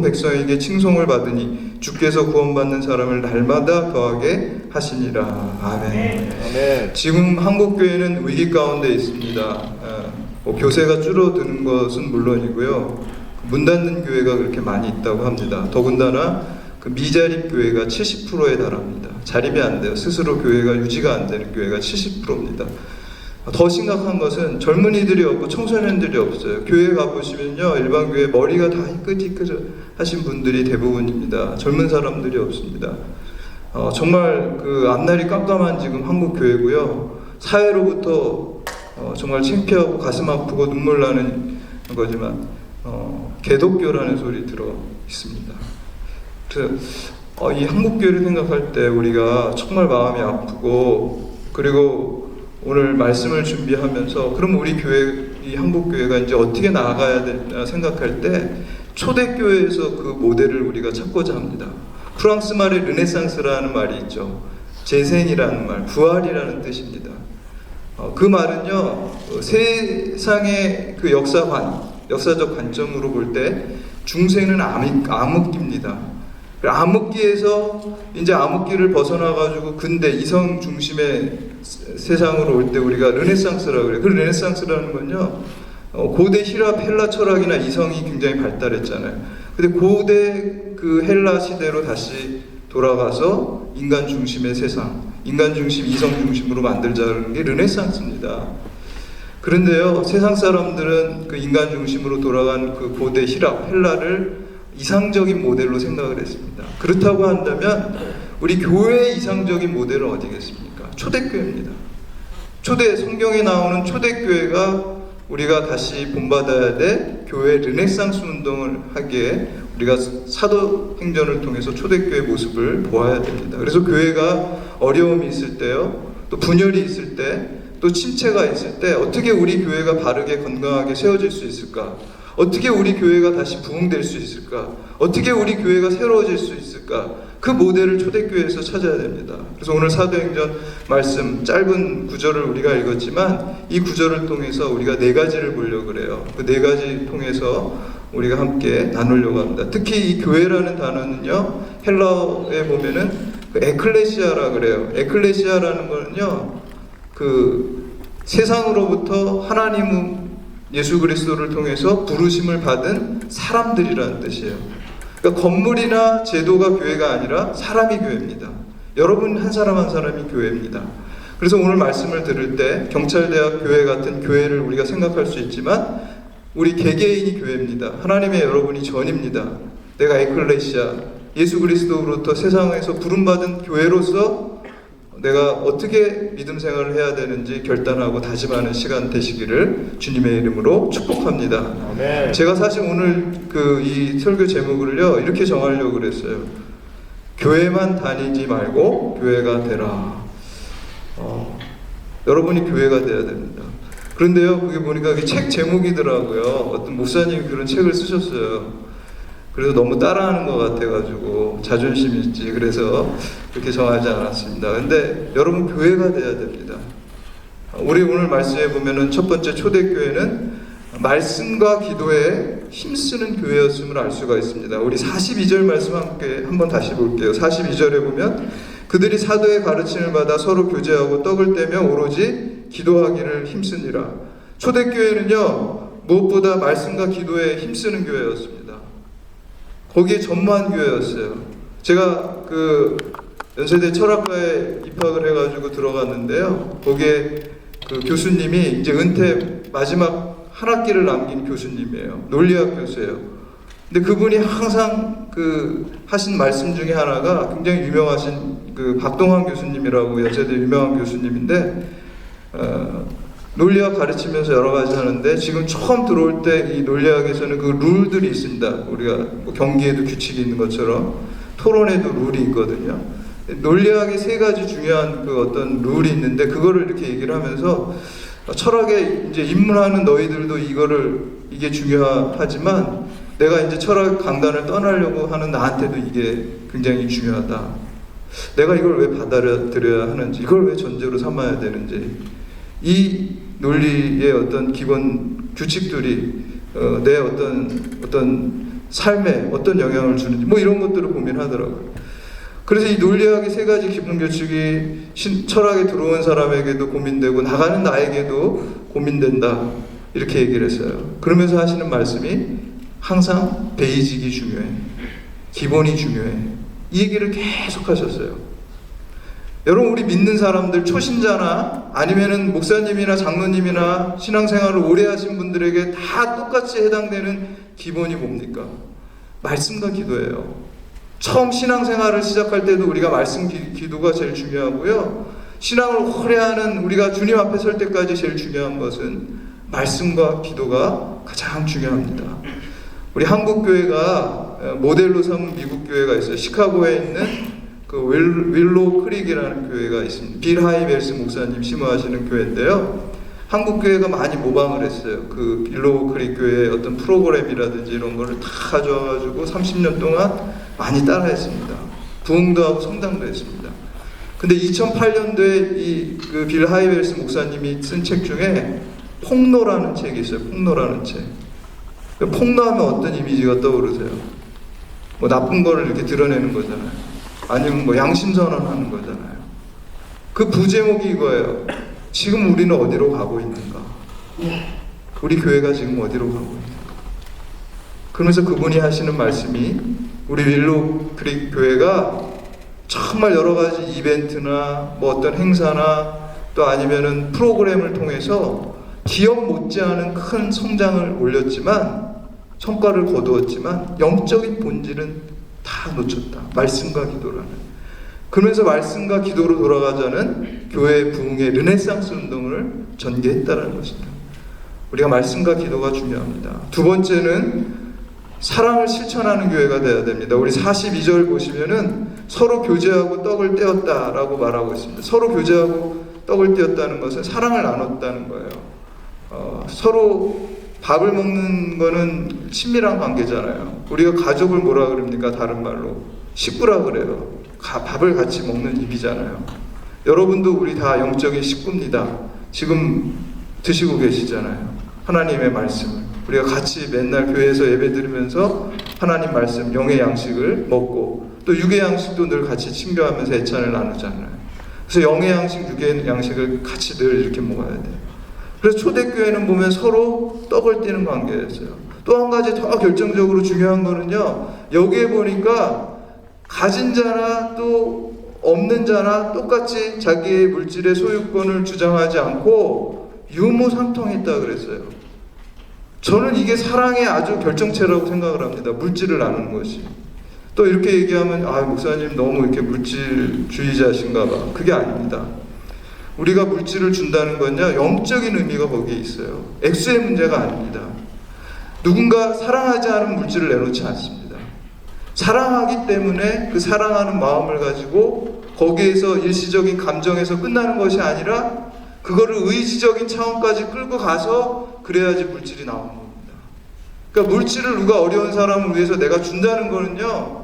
모든 백성에게 칭송을 받으니 주께서 구원받는 사람을 날마다 더하게 하시니라. 아멘. 아멘. 지금 한국교회는 위기 가운데 있습니다. 교세가 줄어드는 것은 물론이고요, 문 닫는 교회가 그렇게 많이 있다고 합니다. 더군다나 그 미자립 교회가 70%에 달합니다. 자립이 안 돼요. 스스로 교회가 유지가 안 되는 교회가 70%입니다. 더 심각한 것은 젊은이들이 없고 청소년들이 없어요. 교회 가보시면요, 일반 교회 머리가 다 희끗희끗하신 분들이 대부분입니다. 젊은 사람들이 없습니다. 정말 그 앞날이 깜깜한 지금 한국 교회고요, 사회로부터 정말 창피하고 가슴 아프고 눈물 나는 거지만 개독교라는 소리 들어 있습니다. 그래서 이 한국 교회를 생각할 때 우리가 정말 마음이 아프고, 그리고 오늘 말씀을 준비하면서 그럼 우리 교회, 이 한국 교회가 이제 어떻게 나아가야 되나 생각할 때 초대교회에서 그 모델을 우리가 찾고자 합니다. 프랑스 말에 르네상스라는 말이 있죠. 재생이라는 말, 부활이라는 뜻입니다. 그 말은요, 세상의 그 역사적 관점으로 볼 때 중세는 암흑기입니다. 암흑기에서 이제 암흑기를 벗어나가지고 근대 이성 중심의 세상으로 올 때 우리가 르네상스라고 그래요. 그 르네상스라는 건요, 고대 히랍 헬라 철학이나 이성이 굉장히 발달했잖아요. 근데 고대 그 헬라 시대로 다시 돌아가서 인간 중심의 세상, 인간 중심, 이성 중심으로 만들자는 게 르네상스입니다. 그런데요, 세상 사람들은 그 인간 중심으로 돌아간 그 고대 히랍, 헬라를 이상적인 모델로 생각을 했습니다. 그렇다고 한다면 우리 교회의 이상적인 모델은 어디겠습니까? 초대교회입니다. 성경에 나오는 초대교회가 우리가 다시 본받아야 될 교회 르네상스 운동을 하기에 우리가 사도행전을 통해서 초대교회 모습을 보아야 됩니다. 그래서 교회가 어려움이 있을 때요, 또 분열이 있을 때, 또 침체가 있을 때 어떻게 우리 교회가 바르게 건강하게 세워질 수 있을까? 어떻게 우리 교회가 다시 부흥될 수 있을까? 어떻게 우리 교회가 새로워질 수 있을까? 그 모델을 초대교회에서 찾아야 됩니다. 그래서 오늘 사도행전 말씀 짧은 구절을 우리가 읽었지만 이 구절을 통해서 우리가 네 가지를 보려고 그래요. 그 네 가지 통해서 우리가 함께 나누려고 합니다. 특히 이 교회라는 단어는요, 헬라어에 보면은 그 에클레시아라 그래요. 에클레시아라는 거는요, 그 세상으로부터 하나님 예수 그리스도를 통해서 부르심을 받은 사람들이라는 뜻이에요. 그러니까 건물이나 제도가 교회가 아니라 사람이 교회입니다. 여러분 한 사람 한 사람이 교회입니다. 그래서 오늘 말씀을 들을 때 경찰대학 교회 같은 교회를 우리가 생각할 수 있지만 우리 개개인이 교회입니다. 하나님의 여러분이 전입니다. 내가 에클레시아, 예수 그리스도로부터 세상에서 부름받은 교회로서 내가 어떻게 믿음 생활을 해야 되는지 결단하고 다짐하는 시간 되시기를 주님의 이름으로 축복합니다. 아멘. 제가 사실 오늘 이 설교 제목을요, 이렇게 정하려고 그랬어요. 교회만 다니지 말고 교회가 되라. 여러분이 교회가 돼야 됩니다. 그런데요, 그게 보니까 책 제목이더라고요. 어떤 목사님이 그런 책을 쓰셨어요. 그래서 너무 따라하는 것 같아가지고 자존심 있지, 그래서 그렇게 정하지 않았습니다. 근데 여러분 교회가 돼야 됩니다. 우리 오늘 말씀에 보면은 첫 번째 초대교회는 말씀과 기도에 힘쓰는 교회였음을 알 수가 있습니다. 우리 42절 말씀 함께 한번 다시 볼게요. 42절에 보면 그들이 사도의 가르침을 받아 서로 교제하고 떡을 떼며 오로지 기도하기를 힘쓰니라. 초대교회는요, 무엇보다 말씀과 기도에 힘쓰는 교회였습니다. 거기에 전무한 교회였어요. 제가 그 연세대 철학과에 입학을 해가지고 들어갔는데요, 거기에 그 교수님이 이제 은퇴 마지막 한 학기를 남긴 교수님이에요. 논리학 교수예요. 근데 그분이 항상 하신 말씀 중에 하나가 굉장히 유명하신 박동환 교수님이라고 연세대 유명한 교수님인데, 논리학 가르치면서 여러 가지 하는데 지금 처음 들어올 때 이 논리학에서는 그 룰들이 있습니다. 우리가 뭐 경기에도 규칙이 있는 것처럼 토론에도 룰이 있거든요. 논리학의 세 가지 중요한 어떤 룰이 있는데 그거를 이렇게 얘기를 하면서 철학에 이제 입문하는 너희들도 이게 중요하지만 내가 이제 철학 강단을 떠나려고 하는 나한테도 이게 굉장히 중요하다. 내가 이걸 왜 받아들여야 하는지, 이걸 왜 전제로 삼아야 되는지, 이 논리의 어떤 기본 규칙들이 내 어떤 삶에 어떤 영향을 주는지 뭐 이런 것들을 고민하더라고요. 그래서 이 논리학의 세 가지 기본 규칙이 철학에 들어온 사람에게도 고민되고 나가는 나에게도 고민된다, 이렇게 얘기를 했어요. 그러면서 하시는 말씀이 항상 베이직이 중요해, 기본이 중요해, 이 얘기를 계속 하셨어요. 여러분, 우리 믿는 사람들, 초신자나 아니면은 목사님이나 장로님이나 신앙생활을 오래 하신 분들에게 다 똑같이 해당되는 기본이 뭡니까? 말씀과 기도예요. 처음 신앙생활을 시작할 때도 우리가 말씀 기도가 제일 중요하고요. 신앙을 오래 하는 우리가 주님 앞에 설 때까지 제일 중요한 것은 말씀과 기도가 가장 중요합니다. 우리 한국 교회가 모델로 삼은 미국 교회가 있어요. 시카고에 있는 그 윌로우 크릭이라는 교회가 있습니다. 빌 하이벨스 목사님 심호하시는 교회인데요. 한국 교회가 많이 모방을 했어요. 그 윌로우 크릭 교회의 어떤 프로그램이라든지 이런 거를 다 가져와가지고 30년 동안 많이 따라했습니다. 부흥도 하고 성당도 했습니다. 근데 2008년도에 이 그 빌 하이벨스 목사님이 쓴 책 중에 폭로라는 책이 있어요. 폭로라는 책. 폭로하면 어떤 이미지가 떠오르세요? 뭐 나쁜 거를 이렇게 드러내는 거잖아요. 아니면 뭐 양심 선언하는 거잖아요. 그 부제목이 이거예요. 지금 우리는 어디로 가고 있는가? 우리 교회가 지금 어디로 가고 있는가? 그러면서 그분이 하시는 말씀이 우리 윌로우 크릭 교회가 정말 여러 가지 이벤트나 뭐 어떤 행사나 또 아니면은 프로그램을 통해서 기업 못지않은 큰 성장을 올렸지만, 성과를 거두었지만 영적인 본질은 다 놓쳤다. 말씀과 기도라는. 그러면서 말씀과 기도로 돌아가자는 교회 부흥의 르네상스 운동을 전개했다는 것입니다. 우리가 말씀과 기도가 중요합니다. 두 번째는 사랑을 실천하는 교회가 되어야 됩니다. 우리 42절 보시면은 서로 교제하고 떡을 떼었다라고 말하고 있습니다. 서로 교제하고 떡을 떼었다는 것은 사랑을 나눴다는 거예요. 서로 밥을 먹는 거는 친밀한 관계잖아요. 우리가 가족을 뭐라 그럽니까? 다른 말로 식구라 그래요. 밥을 같이 먹는 입이잖아요. 여러분도 우리 다 영적인 식구입니다. 지금 드시고 계시잖아요. 하나님의 말씀을 우리가 같이 맨날 교회에서 예배 드리면서 하나님 말씀, 영의 양식을 먹고 또 육의 양식도 늘 같이 친교하면서 애찬을 나누잖아요. 그래서 영의 양식, 육의 양식을 같이 늘 이렇게 먹어야 돼요. 그래서 초대교회는 보면 서로 떡을 떼는 관계였어요. 또 한 가지 더 결정적으로 중요한 거는요, 여기에 보니까 가진 자나 또 없는 자나 똑같이 자기의 물질의 소유권을 주장하지 않고 유무상통했다 그랬어요. 저는 이게 사랑의 아주 결정체라고 생각을 합니다. 물질을 나누는 것이. 또 이렇게 얘기하면 목사님 너무 이렇게 물질주의자신가 봐. 그게 아닙니다. 우리가 물질을 준다는 건요, 영적인 의미가 거기에 있어요. 액수의 문제가 아닙니다. 누군가 사랑하지 않은 물질을 내놓지 않습니다. 사랑하기 때문에 그 사랑하는 마음을 가지고 거기에서 일시적인 감정에서 끝나는 것이 아니라 그거를 의지적인 차원까지 끌고 가서 그래야지 물질이 나오는 겁니다. 그러니까 물질을 누가 어려운 사람을 위해서 내가 준다는 거는요,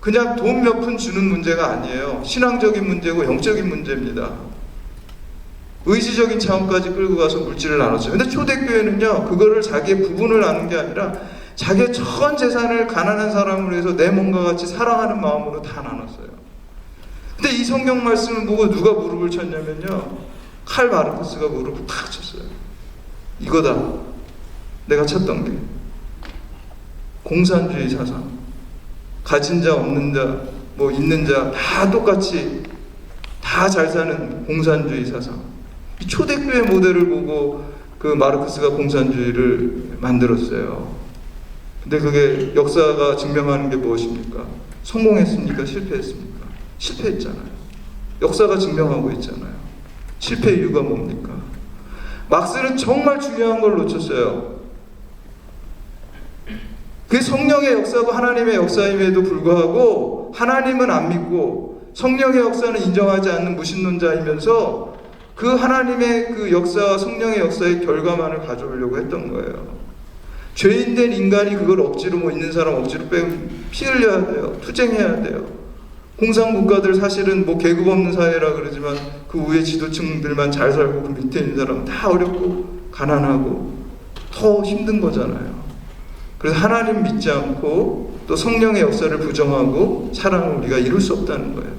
그냥 돈 몇 푼 주는 문제가 아니에요. 신앙적인 문제고 영적인 문제입니다. 의지적인 차원까지 끌고 가서 물질을 나눴어요. 근데 초대교회는요, 그거를 자기의 부분을 나눈 게 아니라 자기의 전 재산을 가난한 사람을 위해서 내 몸과 같이 사랑하는 마음으로 다 나눴어요. 근데 이 성경 말씀을 보고 누가 무릎을 쳤냐면요, 칼 마르크스가 무릎을 탁 쳤어요. 이거다. 내가 쳤던 게. 공산주의 사상. 가진 자, 없는 자, 뭐 있는 자 다 똑같이 다 잘 사는 공산주의 사상. 이 초대교회 모델을 보고 그 마르크스가 공산주의를 만들었어요. 근데 그게 역사가 증명하는 게 무엇입니까? 성공했습니까? 실패했습니까? 실패했잖아요. 역사가 증명하고 있잖아요. 실패 이유가 뭡니까? 막스는 정말 중요한 걸 놓쳤어요. 그게 성령의 역사고 하나님의 역사임에도 불구하고 하나님은 안 믿고 성령의 역사는 인정하지 않는 무신론자이면서 그 하나님의 그 역사와 성령의 역사의 결과만을 가져오려고 했던 거예요. 죄인된 인간이 그걸 억지로 뭐 있는 사람 억지로 빼면 피 흘려야 돼요. 투쟁해야 돼요. 공산국가들 사실은 뭐 계급 없는 사회라 그러지만 그 위에 지도층들만 잘 살고 그 밑에 있는 사람은 다 어렵고 가난하고 더 힘든 거잖아요. 그래서 하나님 믿지 않고 또 성령의 역사를 부정하고 사랑을 우리가 이룰 수 없다는 거예요.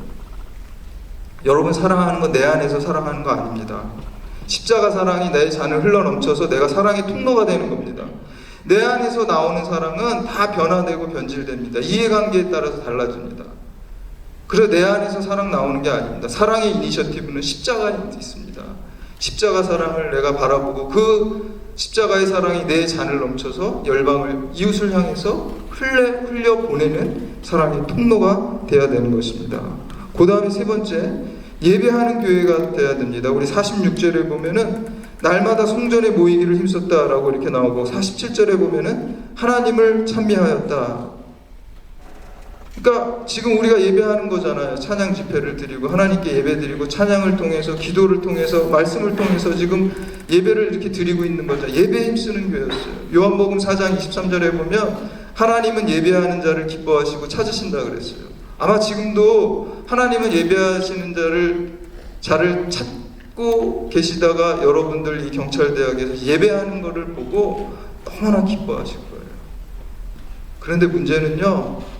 여러분, 사랑하는 건 내 안에서 사랑하는 거 아닙니다. 십자가 사랑이 내 잔을 흘러넘쳐서 내가 사랑의 통로가 되는 겁니다. 내 안에서 나오는 사랑은 다 변화되고 변질됩니다. 이해관계에 따라서 달라집니다. 그래서 내 안에서 사랑 나오는 게 아닙니다. 사랑의 이니셔티브는 십자가에 있습니다. 십자가 사랑을 내가 바라보고 그 십자가의 사랑이 내 잔을 넘쳐서 열방을, 이웃을 향해서 흘려 보내는 사랑의 통로가 되어야 되는 것입니다. 그 다음에 세 번째, 예배하는 교회가 되어야 됩니다. 우리 46절에 보면은 날마다 성전에 모이기를 힘썼다라고 이렇게 나오고, 47절에 보면은 하나님을 찬미하였다. 그러니까 지금 우리가 예배하는 거잖아요. 찬양 집회를 드리고 하나님께 예배 드리고 찬양을 통해서, 기도를 통해서, 말씀을 통해서 지금 예배를 이렇게 드리고 있는 거죠. 예배에 힘쓰는 교회였어요. 요한복음 4장 23절에 보면 하나님은 예배하는 자를 기뻐하시고 찾으신다 그랬어요. 아마 지금도 하나님은 예배하시는 자를 찾고 계시다가 여러분들 이 경찰대학에서 예배하는 것을 보고 너무나 기뻐하실 거예요. 그런데 문제는요,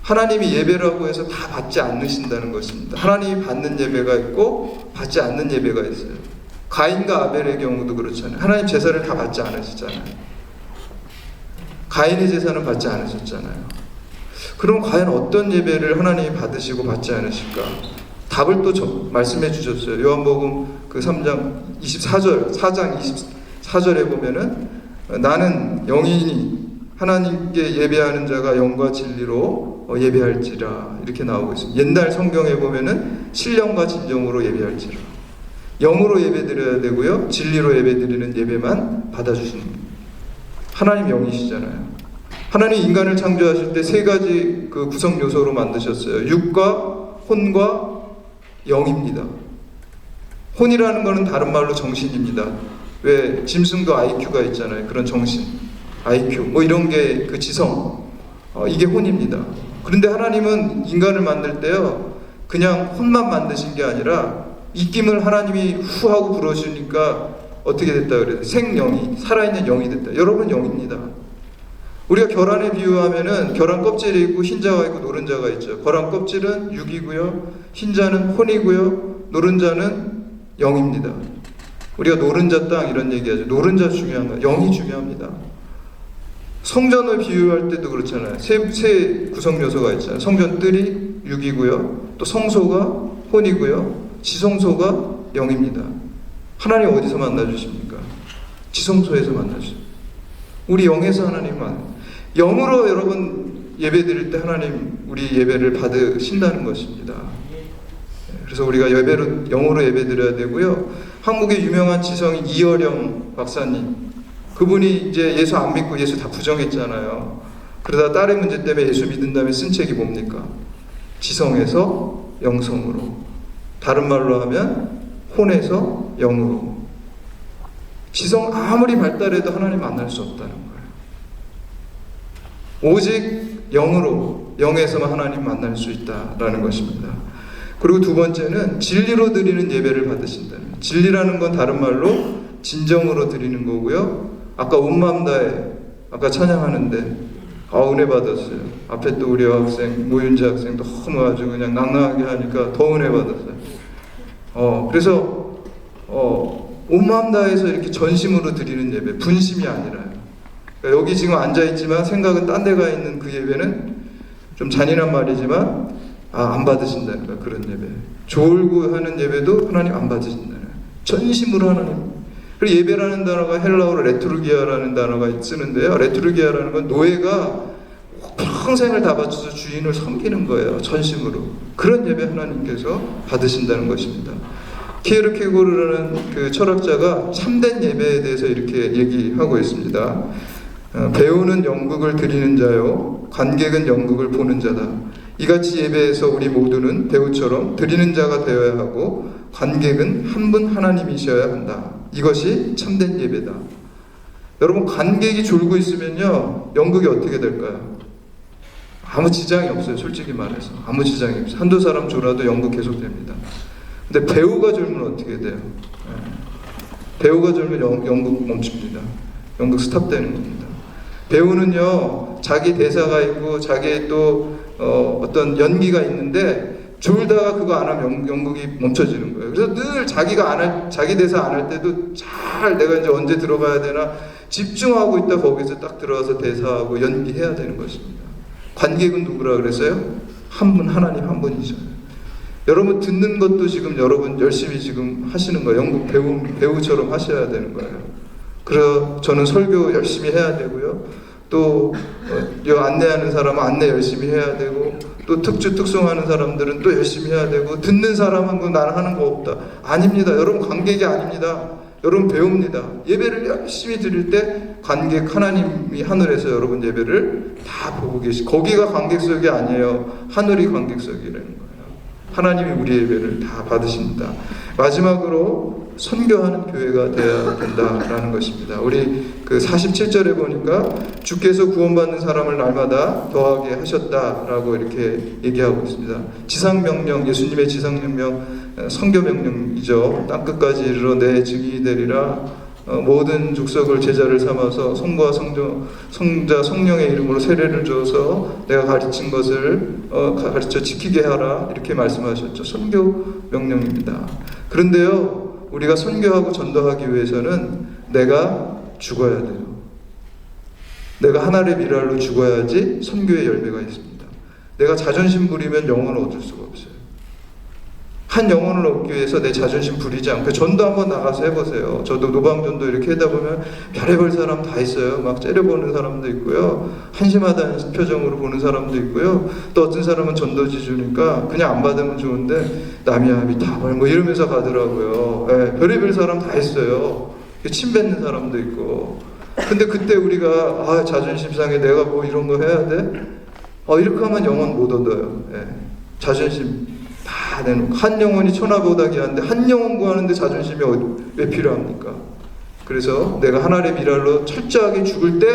하나님이 예배라고 해서 다 받지 않으신다는 것입니다. 하나님이 받는 예배가 있고 받지 않는 예배가 있어요. 가인과 아벨의 경우도 그렇잖아요. 하나님 제사를 다 받지 않으시잖아요. 가인의 제사는 받지 않으셨잖아요. 그럼 과연 어떤 예배를 하나님이 받으시고 받지 않으실까? 답을 또 말씀해 주셨어요. 요한복음 그 3장 24절에 보면은 나는 영이니 하나님께 예배하는 자가 영과 진리로 예배할지라 이렇게 나오고 있습니다. 옛날 성경에 보면은 신령과 진정으로 예배할지라. 영으로 예배드려야 되고요, 진리로 예배드리는 예배만 받아주시는 겁니다. 하나님 영이시잖아요. 하나님 인간을 창조하실 때 세 가지 그 구성 요소로 만드셨어요. 육과 혼과 영입니다. 혼이라는 것은 다른 말로 정신입니다. 왜 짐승도 IQ가 있잖아요. 그런 정신, IQ 뭐 이런 게 그 지성, 이게 혼입니다. 그런데 하나님은 인간을 만들 때요, 그냥 혼만 만드신 게 아니라 입김을 하나님이 후 하고 불어주니까 어떻게 됐다 그래요? 생영이, 살아있는 영이 됐다. 여러분 영입니다. 우리가 결혼에 비유하면은 결혼 껍질이 있고 흰자가 있고 노른자가 있죠. 결혼 껍질은 육이고요, 흰자는 혼이고요, 노른자는 영입니다. 우리가 노른자 땅 이런 얘기하죠. 노른자 중요한 거예요. 영이 중요합니다. 성전을 비유할 때도 그렇잖아요. 세 구성 요소가 있잖아요. 성전 뜰이 육이고요, 또 성소가 혼이고요, 지성소가 영입니다. 하나님 어디서 만나주십니까? 지성소에서 만나주십니다. 우리 영에서 하나님 만나요. 영으로 여러분 예배 드릴 때 하나님 우리 예배를 받으신다는 것입니다. 그래서 우리가 영으로 예배 드려야 되고요. 한국의 유명한 지성인 이어령 박사님, 그분이 이제 예수 안 믿고 예수 다 부정했잖아요. 그러다 딸의 문제 때문에 예수 믿은 다음에 쓴 책이 뭡니까? 지성에서 영성으로, 다른 말로 하면 혼에서 영으로. 지성 아무리 발달해도 하나님 만날 수 없다는 거예요. 오직 영으로, 영에서만 하나님 만날 수 있다라는 것입니다. 그리고 두 번째는 진리로 드리는 예배를 받으신다는 거예요. 진리라는 건 다른 말로 진정으로 드리는 거고요. 아까 온 마음 다해, 아까 찬양하는데 은혜 받았어요. 앞에 또 우리 학생 모윤지 학생 너무 아주 그냥 낭낭하게 하니까 더 은혜 받았어요. 그래서 온 마음 다해서 이렇게 전심으로 드리는 예배, 분심이 아니라요. 그러니까 여기 지금 앉아있지만 생각은 딴 데 가 있는 그 예배는 좀 잔인한 말이지만 안 받으신다는 거야. 그런 예배, 졸고 하는 예배도 하나님 안 받으신다는 거야. 전심으로 하나님. 그리고 예배라는 단어가 헬라어로 레투르기아라는 단어가 쓰는데요, 레투르기아라는 건 노예가 평생을 다 바쳐서 주인을 섬기는 거예요. 전심으로. 그런 예배 하나님께서 받으신다는 것입니다. 키에르케고르라는 그 철학자가 참된 예배에 대해서 이렇게 얘기하고 있습니다. 배우는 연극을 드리는 자요, 관객은 연극을 보는 자다. 이같이 예배에서 우리 모두는 배우처럼 드리는 자가 되어야 하고 관객은 한 분 하나님이셔야 한다. 이것이 참된 예배다. 여러분, 관객이 졸고 있으면요, 연극이 어떻게 될까요? 아무 지장이 없어요. 솔직히 말해서 아무 지장이 없어요. 한두 사람 졸아도 연극 계속됩니다. 근데 배우가 졸면 어떻게 돼요? 배우가 졸면 연극 멈춥니다. 연극 스탑되는 겁니다. 배우는요, 자기 대사가 있고 자기의 또 어떤 연기가 있는데 졸다가 그거 안 하면 연극이 멈춰지는 거예요. 그래서 늘 자기 대사 안 할 때도 잘 내가 이제 언제 들어가야 되나 집중하고 있다 거기서 딱 들어와서 대사하고 연기해야 되는 것입니다. 관객은 누구라 그랬어요? 한 분, 하나님 한 분이죠. 여러분 듣는 것도 지금 여러분 열심히 지금 하시는 거예요. 연극 배우처럼 하셔야 되는 거예요. 그래서 저는 설교 열심히 해야 되고요. 또 안내하는 사람은 안내 열심히 해야 되고, 또 특송하는 사람들은 또 열심히 해야 되고, 듣는 사람은 나는 하는 거 없다. 아닙니다. 여러분 관객이 아닙니다. 여러분 배웁니다. 예배를 열심히 드릴 때 관객 하나님이 하늘에서 여러분 예배를 다 보고 거기가 관객석이 아니에요. 하늘이 관객석이라는 거예요. 하나님이 우리 예배를 다 받으십니다. 마지막으로 선교하는 교회가 되어야 된다라는 것입니다. 우리 그 47절에 보니까 주께서 구원받는 사람을 날마다 더하게 하셨다라고 이렇게 얘기하고 있습니다. 지상명령, 예수님의 지상명령, 선교명령이죠. 땅끝까지 이르러 내 증인이 되리라. 모든 족속을 제자를 삼아서 성부와 성자 성령의 이름으로 세례를 줘서 내가 가르친 것을 가르쳐 지키게 하라, 이렇게 말씀하셨죠. 선교 명령입니다. 그런데요, 우리가 선교하고 전도하기 위해서는 내가 죽어야 돼요. 내가 하나님의 미랄로 죽어야지 선교의 열매가 있습니다. 내가 자존심 부리면 영혼을 얻을 수가 없어요. 한 영혼을 얻기 위해서 내 자존심 부리지 않고 전도 한번 나가서 해보세요. 저도 노방전도 이렇게 하다 보면 별의별 사람 다 있어요. 막 째려보는 사람도 있고요, 한심하다는 표정으로 보는 사람도 있고요, 또 어떤 사람은 전도지 주니까 그냥 안 받으면 좋은데 남이야 미타발 뭐 이러면서 가더라고요. 네, 별의별 사람 다 있어요. 침 뱉는 사람도 있고. 근데 그때 우리가 자존심 상해 내가 뭐 이런 거 해야 돼? 이렇게 하면 영혼 못 얻어요. 네, 자존심 다 내놓고. 한 영혼이 천하보다 귀한데 한 영혼 구하는데 자존심이 왜 필요합니까? 그래서 내가 하나님의 미랄로 철저하게 죽을 때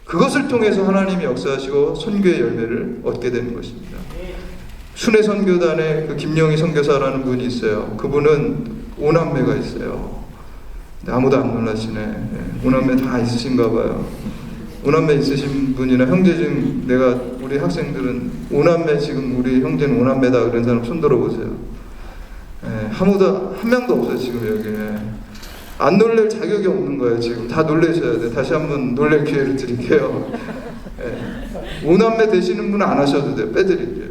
그것을 통해서 하나님이 역사하시고 선교의 열매를 얻게 되는 것입니다. 순회 선교단에 그 김영희 선교사라는 분이 있어요. 그분은 5남매가 있어요. 아무도 안 놀라시네. 5남매 다 있으신가 봐요. 5남매 있으신 분이나 형제 중 내가 우리 학생들은 5남매, 지금 우리 형제는 5남매다 그런 사람 손 들어보세요. 아무도 한 명도 없어요 지금 여기에. 안 놀랄 자격이 없는 거예요. 지금 다 놀라셔야 돼. 다시 한번 놀랄 기회를 드릴게요. 5남매 되시는 분은 안 하셔도 돼요. 빼드릴게요.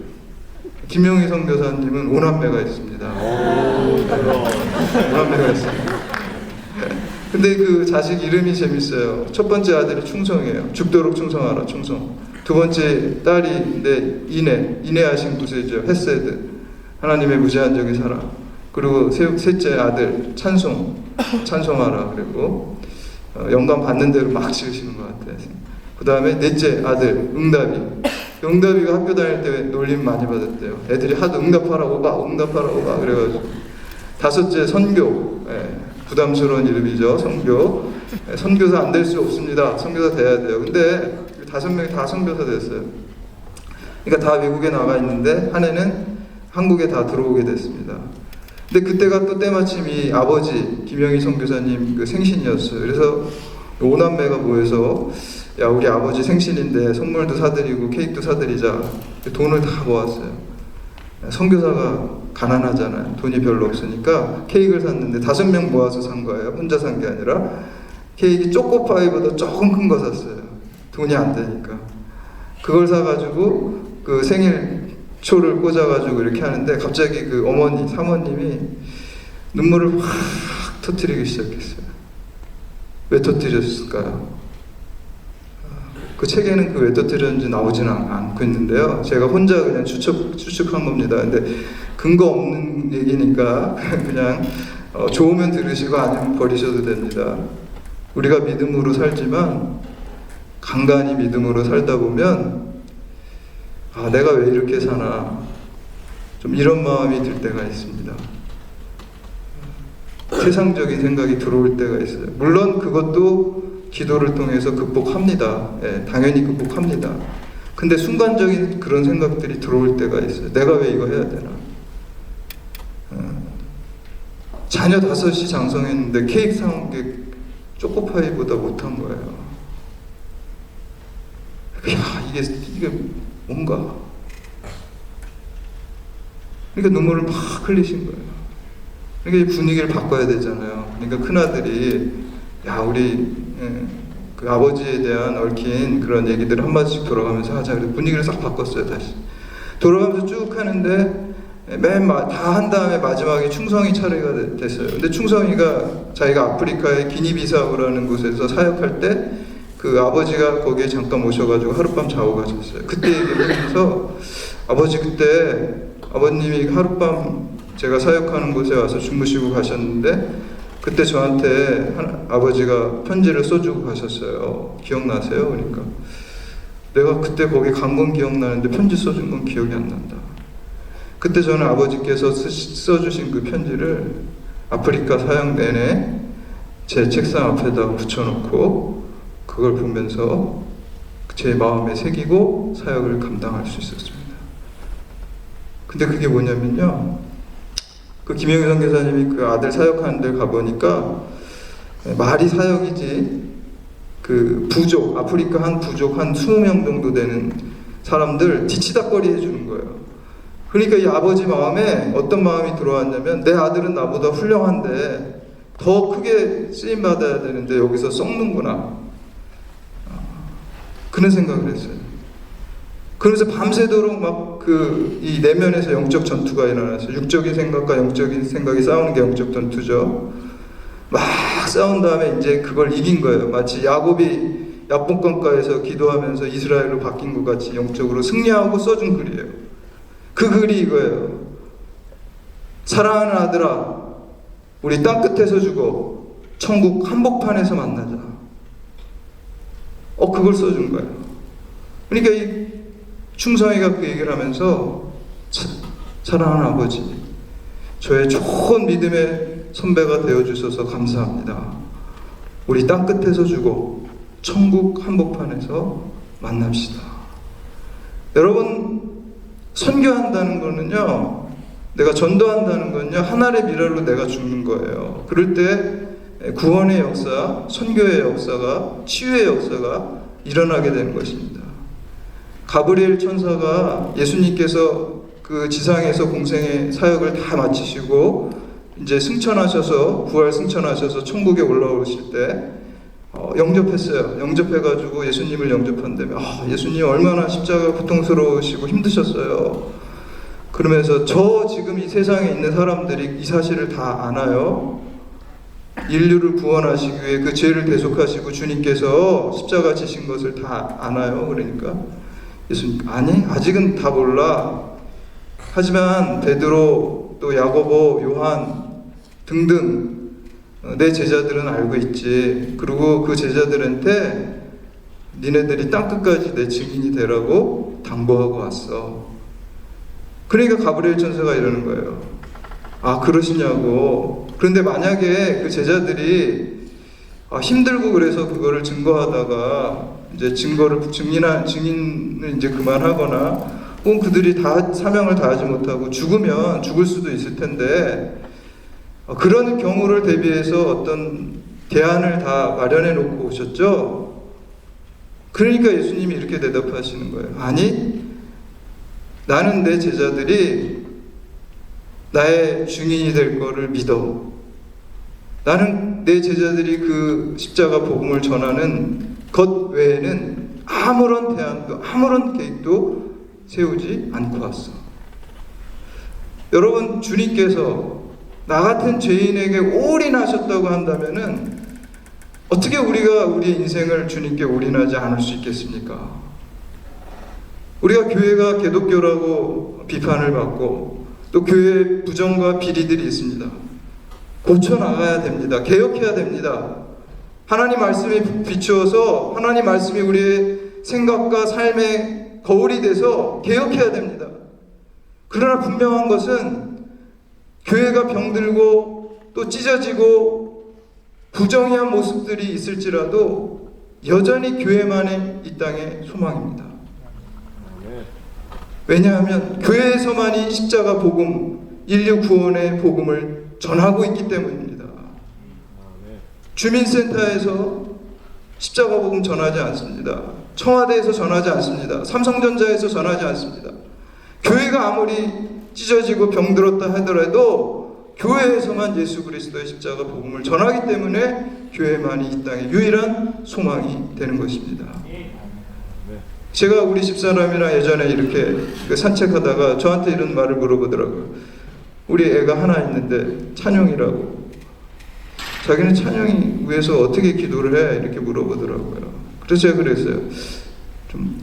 김영희 선교사님은 5남매가 있습니다. 5남매가 있습니다. 근데 그 자식 이름이 재밌어요. 첫 번째 아들이 충성이에요. 죽도록 충성하라, 충성. 두 번째 딸인데 인내하신 구세죠. 헤세드, 하나님의 무제한적인 사랑. 그리고 셋째 아들 찬송하라. 그리고 영감 받는 대로 막 지으시는 것 같아요. 그 다음에 넷째 아들 응답이가 학교 다닐 때 놀림 많이 받았대요. 애들이 하도 응답하라고 막 그래가지고. 다섯째 선교, 부담스러운 이름이죠. 선교사 안 될 수 없습니다. 선교사 돼야 돼요. 근데 5명이 다 선교사 됐어요. 그러니까 다 미국에 나가 있는데 한 해는 한국에 다 들어오게 됐습니다. 근데 그때가 또 때마침이 아버지 김영희 선교사님 그 생신이었어요. 그래서 5남매가 모여서 야, 우리 아버지 생신인데 선물도 사드리고 케이크도 사드리자. 돈을 다 모았어요. 선교사가 가난하잖아요. 돈이 별로 없으니까 케이크를 샀는데 5명 모아서 산 거예요. 혼자 산 게 아니라. 케이크 초코파이보다 조금 큰 거 샀어요. 돈이 안 되니까. 그걸 사가지고 그 생일 초를 꽂아가지고 이렇게 하는데 갑자기 그 사모님이 눈물을 확 터뜨리기 시작했어요. 왜 터뜨렸을까요? 그 책에는 그 왜 터뜨렸는지 나오지는 않고 있는데요. 제가 혼자 그냥 추측한 겁니다. 근데 근거 없는 얘기니까 그냥 좋으면 들으시고 아니면 버리셔도 됩니다. 우리가 믿음으로 살지만 간간히 믿음으로 살다 보면 내가 왜 이렇게 사나 좀 이런 마음이 들 때가 있습니다. 세상적인 생각이 들어올 때가 있어요. 물론 그것도 기도를 통해서 극복합니다. 당연히 극복합니다. 근데 순간적인 그런 생각들이 들어올 때가 있어요. 내가 왜 이거 해야 되나? 자녀 5이 장성했는데 케이크 사온 게 초코파이보다 못한 거예요. 야, 이게 뭔가. 그러니까 눈물을 막 흘리신 거예요. 그러니까 분위기를 바꿔야 되잖아요. 그러니까 큰아들이 야, 우리 그 아버지에 대한 얽힌 그런 얘기들 한마디씩 돌아가면서 하자. 그래서 분위기를 싹 바꿨어요. 다시 돌아가면서 쭉 하는데 다 한 다음에 마지막에 충성이 차례가 됐어요. 근데 충성이가 자기가 아프리카의 기니비사우라는 곳에서 사역할 때 그 아버지가 거기에 잠깐 오셔가지고 하룻밤 자고 가셨어요. 그때 얘기를 하면서 아버지 그때 아버님이 하룻밤 제가 사역하는 곳에 와서 주무시고 가셨는데 그때 저한테 아버지가 편지를 써주고 가셨어요. 기억나세요? 그러니까 내가 그때 거기 간 건 기억나는데 편지 써준 건 기억이 안 난다. 그때 저는 아버지께서 써주신 그 편지를 아프리카 사역 내내 제 책상 앞에다 붙여놓고 그걸 보면서 제 마음에 새기고 사역을 감당할 수 있었습니다. 근데 그게 뭐냐면요, 그 김영희 선교사님이 그 아들 사역하는 데 가보니까 말이 사역이지 그 부족, 아프리카 한 부족 한 20명 정도 되는 사람들 뒤치다꺼리 해주는 거예요. 그러니까 이 아버지 마음에 어떤 마음이 들어왔냐면 내 아들은 나보다 훌륭한데 더 크게 쓰임받아야 되는데 여기서 썩는구나, 그런 생각을 했어요. 그래서 밤새도록 막 그 이 내면에서 영적 전투가 일어났어요. 육적인 생각과 영적인 생각이 싸우는 게 영적 전투죠. 막 싸운 다음에 이제 그걸 이긴 거예요. 마치 야곱이 야복강가에서 기도하면서 이스라엘로 바뀐 것 같이 영적으로 승리하고 써준 글이에요. 그 글이 이거예요. 사랑하는 아들아, 우리 땅끝에서 죽어 천국 한복판에서 만나자. 그걸 써준 거예요. 그러니까 이 충성이가 그 얘기를 하면서 사랑하는 아버지, 저의 좋은 믿음의 선배가 되어주셔서 감사합니다. 우리 땅끝에서 죽어 천국 한복판에서 만납시다. 여러분, 선교한다는 거는요, 내가 전도한다는 건요, 하나의 미랄로 내가 죽는 거예요. 그럴 때 구원의 역사, 선교의 역사가, 치유의 역사가 일어나게 되는 것입니다. 가브리엘 천사가 예수님께서 그 지상에서 공생의 사역을 다 마치시고 이제 승천하셔서, 부활 승천하셔서 천국에 올라오실 때 영접했어요. 영접해가지고 예수님을 영접한다며 예수님 얼마나 십자가 고통스러우시고 힘드셨어요. 그러면서 저 지금 이 세상에 있는 사람들이 이 사실을 다 아나요? 인류를 구원하시기 위해 그 죄를 대속하시고 주님께서 십자가 지신 것을 다 아나요? 그러니까 예수님, 아니 아직은 다 몰라. 하지만 베드로, 또 야고보, 요한 등등 내 제자들은 알고 있지. 그리고 그 제자들한테 니네들이 땅끝까지 내 증인이 되라고 당부하고 왔어. 그러니까 가브리엘 천사가 이러는 거예요. 아, 그러시냐고. 그런데 만약에 그 제자들이 힘들고 그래서 그거를 증거하다가 이제 증인을 이제 그만하거나 혹은 그들이 다 사명을 다하지 못하고 죽으면 죽을 수도 있을 텐데, 그런 경우를 대비해서 어떤 대안을 다 마련해 놓고 오셨죠? 그러니까 예수님이 이렇게 대답하시는 거예요. 아니, 나는 내 제자들이 나의 증인이 될 거를 믿어. 나는 내 제자들이 그 십자가 복음을 전하는 것 외에는 아무런 대안도, 아무런 계획도 세우지 않고 왔어. 여러분, 주님께서 나 같은 죄인에게 올인하셨다고 한다면은 어떻게 우리가 우리 인생을 주님께 올인하지 않을 수 있겠습니까? 우리가 교회가 개독교라고 비판을 받고 또 교회에 부정과 비리들이 있습니다. 고쳐나가야 됩니다. 개혁해야 됩니다. 하나님 말씀이 비추어서 하나님 말씀이 우리의 생각과 삶의 거울이 돼서 개혁해야 됩니다. 그러나 분명한 것은 교회가 병들고 또 찢어지고 부정의한 모습들이 있을지라도 여전히 교회만이 이 땅의 소망입니다. 왜냐하면 교회에서만이 십자가 복음, 인류 구원의 복음을 전하고 있기 때문입니다. 주민센터에서 십자가 복음 전하지 않습니다. 청와대에서 전하지 않습니다. 삼성전자에서 전하지 않습니다. 교회가 아무리 찢어지고 병들었다 하더라도 교회에서만 예수 그리스도의 십자가 복음을 전하기 때문에 교회만이 이 땅의 유일한 소망이 되는 것입니다. 제가 우리 집사람이랑 예전에 이렇게 산책하다가 저한테 이런 말을 물어보더라고요. 우리 애가 하나 있는데 찬영이라고. 자기는 찬영이 위해서 어떻게 기도를 해? 이렇게 물어보더라고요. 그래서 제가 그랬어요.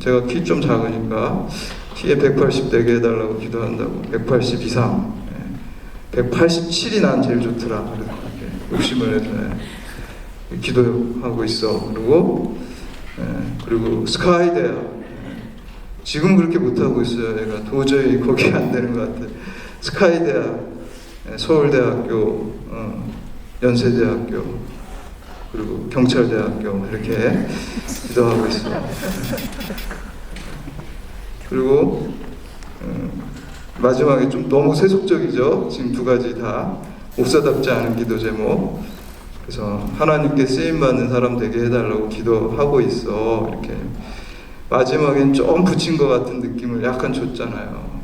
제가 키 좀 작으니까 키에 180 되게 해달라고 기도한다고. 180 이상. 187이 난 제일 좋더라. 이렇게 욕심을 해서 기도하고 있어. 그리고 스카이대학. 지금 그렇게 못하고 있어요. 내가 도저히 거기 안 되는 것 같아. 스카이대학, 서울대학교, 연세대학교, 그리고 경찰대학교 이렇게 기도하고 있어요. 그리고 마지막에 좀 너무 세속적이죠. 지금 두 가지 다 목사답지 않은 기도 제목. 그래서 하나님께 쓰임받는 사람 되게 해달라고 기도하고 있어. 이렇게 마지막엔 좀 붙인 것 같은 느낌을 약간 줬잖아요.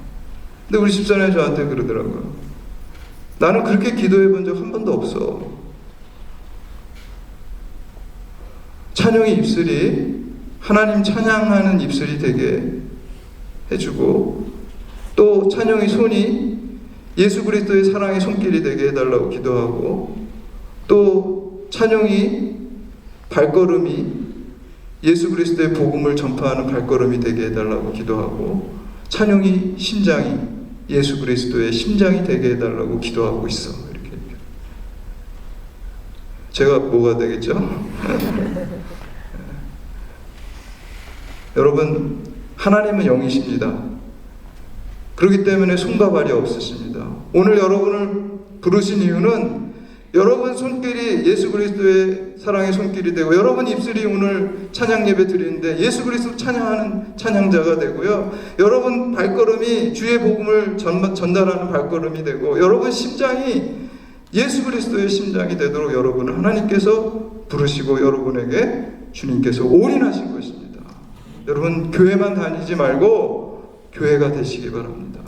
근데 우리 집사람이 저한테 그러더라고요. 나는 그렇게 기도해 본 적 한 번도 없어. 찬영이 입술이 하나님 찬양하는 입술이 되게 해주고, 또 찬영이 손이 예수 그리스도의 사랑의 손길이 되게 해달라고 기도하고, 또 찬영이 발걸음이 예수 그리스도의 복음을 전파하는 발걸음이 되게 해달라고 기도하고, 찬영이 심장이 예수 그리스도의 심장이 되게 해달라고 기도하고 있어. 이렇게. 제가 뭐가 되겠죠? 여러분, 하나님은 영이십니다. 그렇기 때문에 손과 발이 없으십니다. 오늘 여러분을 부르신 이유는 여러분 손길이 예수 그리스도의 사랑의 손길이 되고, 여러분 입술이 오늘 찬양 예배 드리는데 예수 그리스도 찬양하는 찬양자가 되고요, 여러분 발걸음이 주의 복음을 전달하는 발걸음이 되고, 여러분 심장이 예수 그리스도의 심장이 되도록 여러분을 하나님께서 부르시고 여러분에게 주님께서 올인하신 것입니다. 여러분 교회만 다니지 말고 교회가 되시기 바랍니다.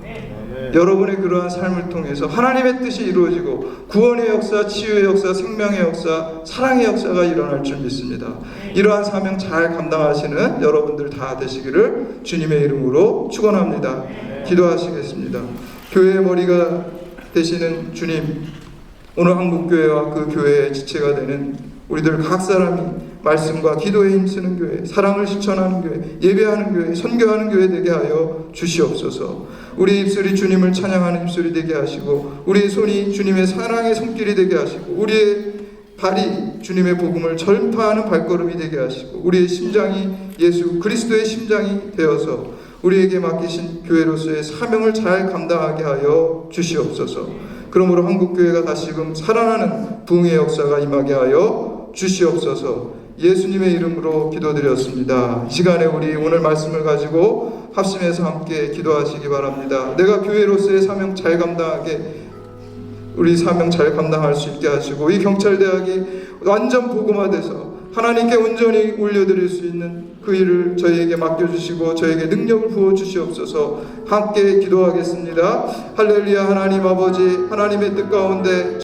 여러분의 그러한 삶을 통해서 하나님의 뜻이 이루어지고 구원의 역사, 치유의 역사, 생명의 역사, 사랑의 역사가 일어날 줄 믿습니다. 이러한 사명 잘 감당하시는 여러분들 다 되시기를 주님의 이름으로 축원합니다. 기도하시겠습니다. 교회의 머리가 되시는 주님, 오늘 한국교회와 그 교회의 지체가 되는 우리들 각 사람이 말씀과 기도에 힘쓰는 교회, 사랑을 실천하는 교회, 예배하는 교회, 선교하는 교회 되게 하여 주시옵소서. 우리 입술이 주님을 찬양하는 입술이 되게 하시고, 우리의 손이 주님의 사랑의 손길이 되게 하시고, 우리의 발이 주님의 복음을 전파하는 발걸음이 되게 하시고, 우리의 심장이 예수 그리스도의 심장이 되어서 우리에게 맡기신 교회로서의 사명을 잘 감당하게 하여 주시옵소서. 그러므로 한국교회가 다시금 살아나는 부흥의 역사가 임하게 하여 주시옵소서. 예수님의 이름으로 기도드렸습니다. 이 시간에 우리 오늘 말씀을 가지고 합심해서 함께 기도하시기 바랍니다. 내가 교회로서의 사명 잘 감당하게, 우리 사명 잘 감당할 수 있게 하시고, 이 경찰대학이 완전 복음화돼서 하나님께 온전히 올려드릴 수 있는 그 일을 저희에게 맡겨주시고 저에게 능력을 부어주시옵소서. 함께 기도하겠습니다. 할렐루야. 하나님 아버지, 하나님의 뜻 가운데